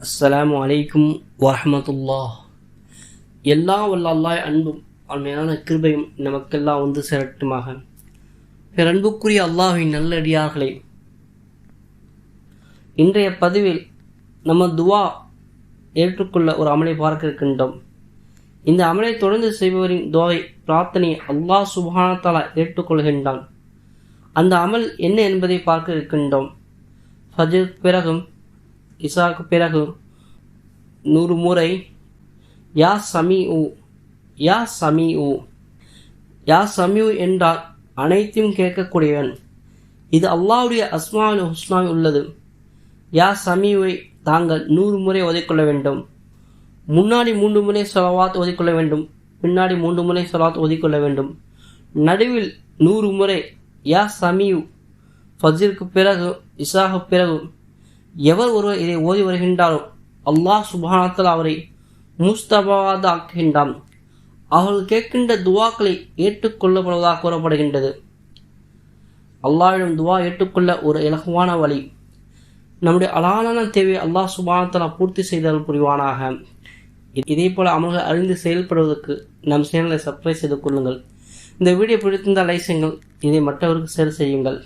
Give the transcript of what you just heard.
அஸ்ஸலாமு அலைக்கும் வரஹ்மத்துல்லாஹ். எல்லாம் வல்ல அல்லாஹ் அன்பும் அருமையான கிருபையும் நமக்கெல்லாம் வந்து சேரட்டுமாக. அன்புக்குரிய அல்லாஹ்வின் நல்லடியார்களே, இன்றைய பதிவில் நம்ம துவா ஏற்றுக்கொள்ள ஒரு அமலை பார்க்க இருக்கின்றோம். இந்த அமலை தொடர்ந்து செய்பவரின் துவாவை பிரார்த்தனை அல்லாஹ் சுப்ஹானஹு வ தஆலா ஏற்றுக்கொள்கின்றான். அந்த அமல் என்ன என்பதை பார்க்க இருக்கின்றோம். ஃபஜ்ருக்கு பிறகும் இசாக்கு பிறகு 100 முறை யா சமீஉ யா சமீஉ யா சமீஉ என்றால் அனைத்தையும் கேட்கக்கூடியவன். இது அல்லாஹ்வுடைய அஸ்மாஉல் ஹுஸ்னாவில் உள்ளது. யா சமீஉவை தாங்கள் 100 முறை ஓதிக்கொள்ள வேண்டும். முன்னாடி 3 முறை ஸலவாத் ஓதிக்கொள்ள வேண்டும், பின்னாடி 3 முறை ஸலவாத் ஓதிக்கொள்ள வேண்டும். நடுவில் 100 முறை யா சமீஉ. ஃபஜ்ருக்கு பிறகு இசாக்கு பிறகு எவர் ஒருவர் இதை ஓதி வருகின்றாரோ அல்லாஹ் சுப்ஹானஹு வ தஆலா அவரை முஸ்தபாவாக ஆக்குகின்றான். அவர்கள் கேட்கின்ற துவாக்களை ஏற்றுக்கொள்ளப்படுவதாக கூறப்படுகின்றது. அல்லாஹ்விடம் துவா ஏற்றுக்கொள்ள ஒரு இலகுவான வழி. நம்முடைய அழகான தேவையை அல்லாஹ் சுப்ஹானஹு வ தஆலா பூர்த்தி செய்தல் புரிவானாக. இதே போல அமல்கள் அறிந்து செயல்படுவதற்கு நம் சேனலை சப்ஸ்கிரைப் செய்து கொள்ளுங்கள். இந்த வீடியோ பிடித்திருந்தால் லைக் செய்யுங்கள். இதை மற்றவருக்கு ஷேர் செய்யுங்கள்.